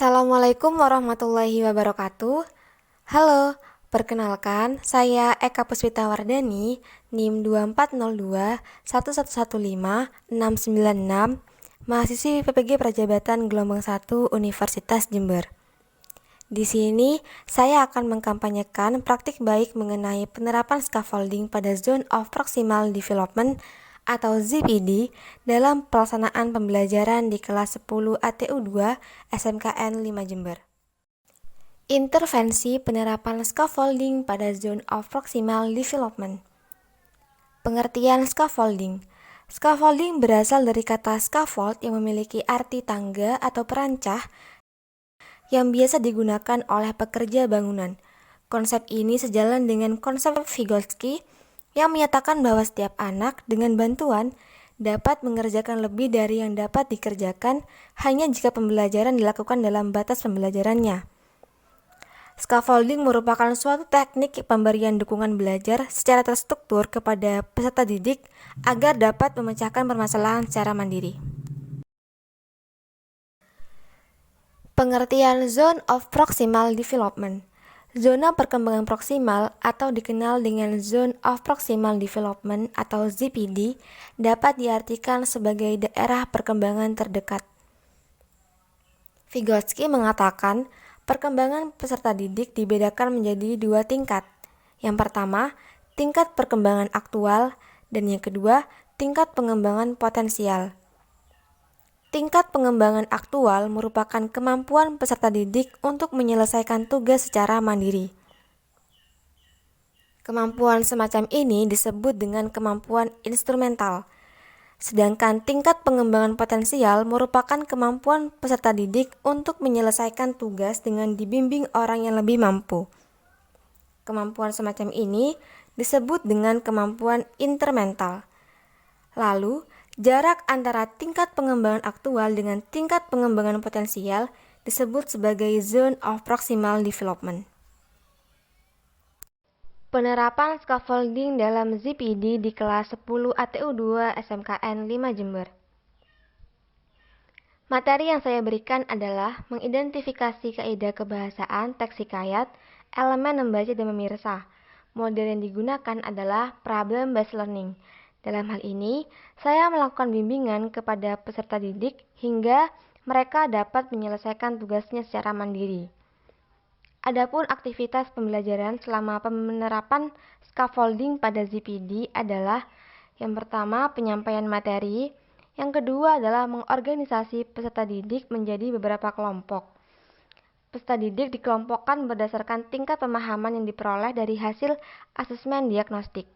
Assalamualaikum warahmatullahi wabarakatuh. Halo, perkenalkan saya Eka Puspitawardani, NIM 2402111566, mahasiswi PPG Prajabatan Gelombang 1 Universitas Jember. Di sini, saya akan mengkampanyekan praktik baik mengenai penerapan scaffolding pada Zone of Proximal Development atau ZPD dalam pelaksanaan pembelajaran di kelas 10 ATU2 SMKN 5 Jember. Intervensi penerapan scaffolding pada Zone of Proximal Development. Pengertian scaffolding. Scaffolding berasal dari kata scaffold yang memiliki arti tangga atau perancah yang biasa digunakan oleh pekerja bangunan. Konsep ini sejalan dengan konsep Vygotsky yang menyatakan bahwa setiap anak dengan bantuan dapat mengerjakan lebih dari yang dapat dikerjakan hanya jika pembelajaran dilakukan dalam batas pembelajarannya. Scaffolding merupakan suatu teknik pemberian dukungan belajar secara terstruktur kepada peserta didik agar dapat memecahkan permasalahan secara mandiri. Pengertian Zone of Proximal Development. Zona perkembangan proksimal atau dikenal dengan Zone of Proximal Development atau ZPD dapat diartikan sebagai daerah perkembangan terdekat. Vygotsky mengatakan perkembangan peserta didik dibedakan menjadi dua tingkat. Yang pertama, tingkat perkembangan aktual, dan yang kedua, tingkat pengembangan potensial. Tingkat pengembangan aktual merupakan kemampuan peserta didik untuk menyelesaikan tugas secara mandiri. Kemampuan semacam ini disebut dengan kemampuan instrumental. Sedangkan tingkat pengembangan potensial merupakan kemampuan peserta didik untuk menyelesaikan tugas dengan dibimbing orang yang lebih mampu. Kemampuan semacam ini disebut dengan kemampuan intermental. Lalu, jarak antara tingkat pengembangan aktual dengan tingkat pengembangan potensial disebut sebagai Zone of Proximal Development. Penerapan scaffolding dalam ZPD di kelas 10 ATU2 SMKN 5 Jember. Materi yang saya berikan adalah mengidentifikasi kaidah kebahasaan teks hikayat, elemen membaca dan memirsa. Model yang digunakan adalah problem-based learning. Dalam hal ini, saya melakukan bimbingan kepada peserta didik hingga mereka dapat menyelesaikan tugasnya secara mandiri. Adapun aktivitas pembelajaran selama penerapan scaffolding pada ZPD adalah yang pertama penyampaian materi, yang kedua adalah mengorganisasi peserta didik menjadi beberapa kelompok. Peserta didik dikelompokkan berdasarkan tingkat pemahaman yang diperoleh dari hasil asesmen diagnostik.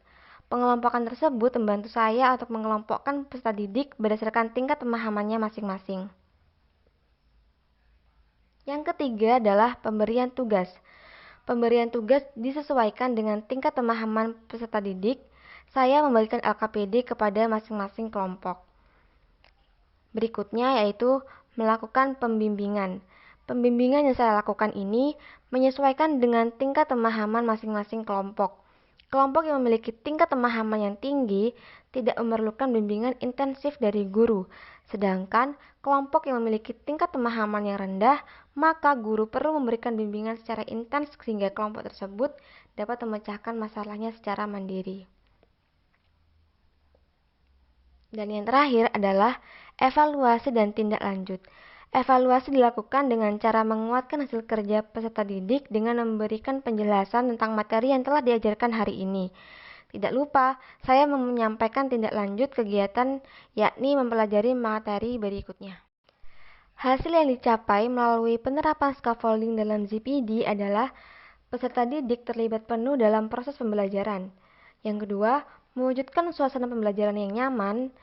Pengelompokan tersebut membantu saya untuk mengelompokkan peserta didik berdasarkan tingkat pemahamannya masing-masing. Yang ketiga adalah pemberian tugas. Pemberian tugas disesuaikan dengan tingkat pemahaman peserta didik. Saya membagikan LKPD kepada masing-masing kelompok. Berikutnya yaitu melakukan pembimbingan. Pembimbingan yang saya lakukan ini menyesuaikan dengan tingkat pemahaman masing-masing kelompok. Kelompok yang memiliki tingkat pemahaman yang tinggi tidak memerlukan bimbingan intensif dari guru, sedangkan kelompok yang memiliki tingkat pemahaman yang rendah, maka guru perlu memberikan bimbingan secara intens sehingga kelompok tersebut dapat memecahkan masalahnya secara mandiri. Dan yang terakhir adalah evaluasi dan tindak lanjut. Evaluasi dilakukan dengan cara menguatkan hasil kerja peserta didik dengan memberikan penjelasan tentang materi yang telah diajarkan hari ini. Tidak lupa, saya menyampaikan tindak lanjut kegiatan yakni mempelajari materi berikutnya. Hasil yang dicapai melalui penerapan scaffolding dalam ZPD adalah peserta didik terlibat penuh dalam proses pembelajaran. Yang kedua, mewujudkan suasana pembelajaran yang nyaman.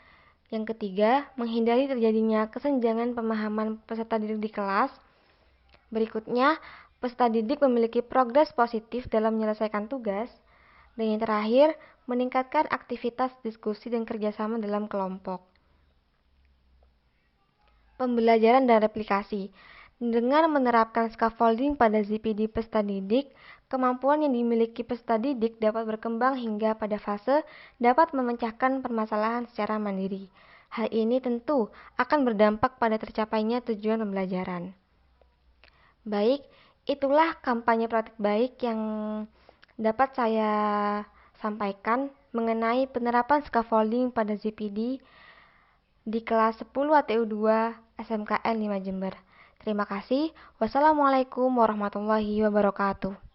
Yang ketiga, menghindari terjadinya kesenjangan pemahaman peserta didik di kelas. Berikutnya, peserta didik memiliki progres positif dalam menyelesaikan tugas. Dan yang terakhir, meningkatkan aktivitas diskusi dan kerjasama dalam kelompok. Pembelajaran dan replikasi. Dengan menerapkan scaffolding pada ZPD peserta didik, kemampuan yang dimiliki peserta didik dapat berkembang hingga pada fase dapat memecahkan permasalahan secara mandiri. Hal ini tentu akan berdampak pada tercapainya tujuan pembelajaran. Baik, itulah kampanye praktik baik yang dapat saya sampaikan mengenai penerapan scaffolding pada ZPD di kelas 10 ATU 2 SMKN 5 Jember. Terima kasih. Wassalamualaikum warahmatullahi wabarakatuh.